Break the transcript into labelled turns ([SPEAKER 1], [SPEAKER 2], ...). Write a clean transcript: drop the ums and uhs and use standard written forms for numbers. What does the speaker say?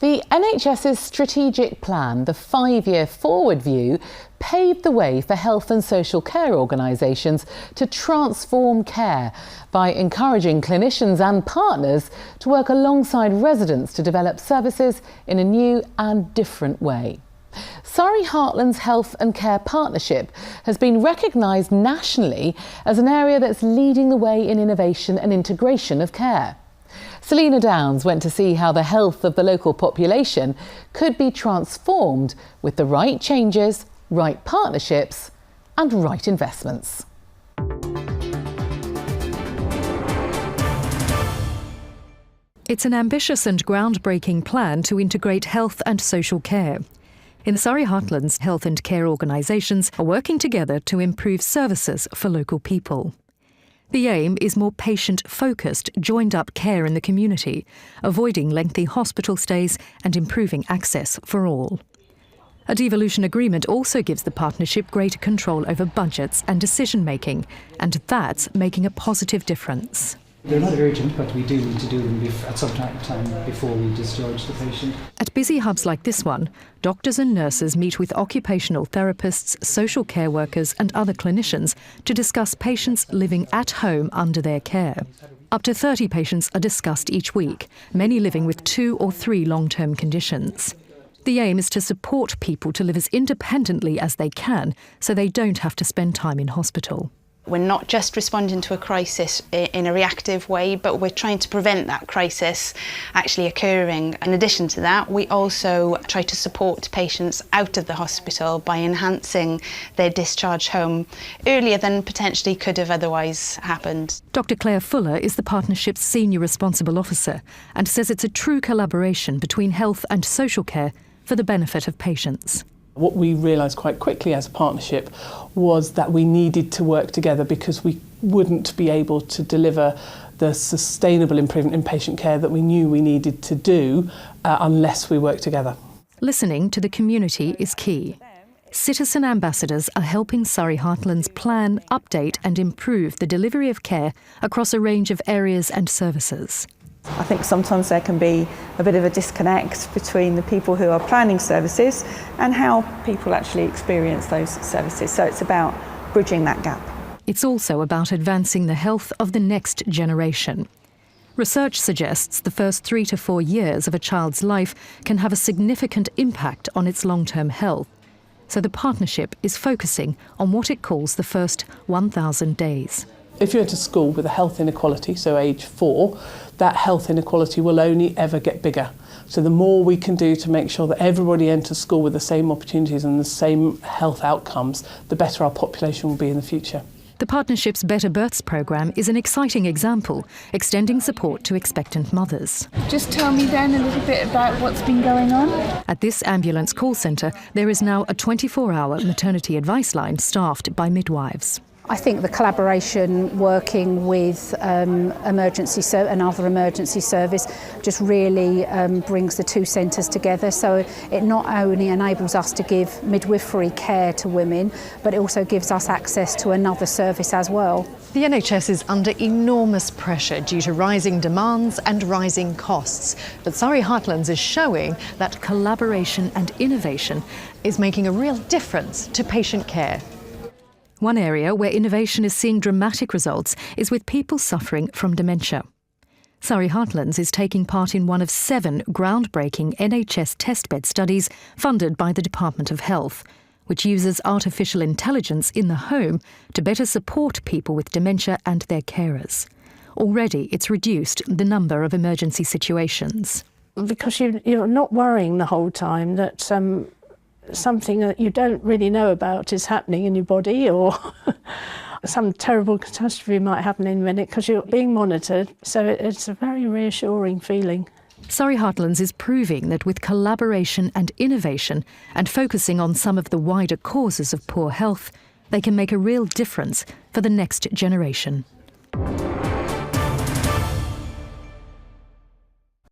[SPEAKER 1] The NHS's strategic plan, the 5-year forward view, paved the way for health and social care organisations to transform care by encouraging clinicians and partners to work alongside residents to develop services in a new and different way. Surrey Heartlands Health and Care Partnership has been recognised nationally as an area that's leading the way in innovation and integration of care. Selina Downs went to see how the health of the local population could be transformed with the right changes, right partnerships and right investments.
[SPEAKER 2] It's an ambitious and groundbreaking plan to integrate health and social care. In Surrey Heartlands, health and care organisations are working together to improve services for local people. The aim is more patient-focused, joined-up care in the community, avoiding lengthy hospital stays and improving access for all. A devolution agreement also gives the partnership greater control over budgets and decision-making, and that's making a positive difference.
[SPEAKER 3] They're not urgent, but we do need to do them at some time before we discharge the patient.
[SPEAKER 2] At busy hubs like this one, doctors and nurses meet with occupational therapists, social care workers and other clinicians to discuss patients living at home under their care. Up to 30 patients are discussed each week, many living with 2 or 3 long-term conditions. The aim is to support people to live as independently as they can so they don't have to spend time in hospital.
[SPEAKER 4] We're not just responding to a crisis in a reactive way, but we're trying to prevent that crisis actually occurring. In addition to that, we also try to support patients out of the hospital by enhancing their discharge home earlier than potentially could have otherwise happened.
[SPEAKER 2] Dr. Claire Fuller is the partnership's senior responsible officer and says it's a true collaboration between health and social care for the benefit of patients.
[SPEAKER 5] What we realised quite quickly as a partnership was that we needed to work together because we wouldn't be able to deliver the sustainable improvement in patient care that we knew we needed to do unless we worked together.
[SPEAKER 2] Listening to the community is key. Citizen ambassadors are helping Surrey Heartlands plan, update and improve the delivery of care across a range of areas and services.
[SPEAKER 6] I think sometimes there can be a bit of a disconnect between the people who are planning services and how people actually experience those services. So it's about bridging that gap.
[SPEAKER 2] It's also about advancing the health of the next generation. Research suggests the first 3 to 4 years of a child's life can have a significant impact on its long-term health. So the partnership is focusing on what it calls the first 1,000 days.
[SPEAKER 5] If you enter school with a health inequality, so age 4, that health inequality will only ever get bigger. So the more we can do to make sure that everybody enters school with the same opportunities and the same health outcomes, the better our population will be in the future.
[SPEAKER 2] The partnership's Better Births programme is an exciting example, extending support to expectant mothers.
[SPEAKER 7] Just tell me then a little bit about what's been going on.
[SPEAKER 2] At this ambulance call centre, there is now a 24-hour maternity advice line staffed by midwives.
[SPEAKER 8] I think the collaboration working with another emergency service just really brings the two centres together. So it not only enables us to give midwifery care to women, but it also gives us access to another service as well.
[SPEAKER 9] The NHS is under enormous pressure due to rising demands and rising costs. But Surrey Heartlands is showing that
[SPEAKER 2] collaboration and innovation
[SPEAKER 9] is making a real difference to patient care.
[SPEAKER 2] One area where innovation is seeing dramatic results is with people suffering from dementia. Surrey Heartlands is taking part in one of 7 groundbreaking NHS testbed studies funded by the Department of Health, which uses artificial intelligence in the home to better support people with dementia and their carers. Already, it's reduced the number of emergency situations.
[SPEAKER 10] Because you're not worrying the whole time that something that you don't really know about is happening in your body, or some terrible catastrophe might happen in a minute because you're being monitored. So it's a very reassuring feeling.
[SPEAKER 2] Surrey Heartlands is proving that with collaboration and innovation and focusing on some of the wider causes of poor health, they can make a real difference for the next generation.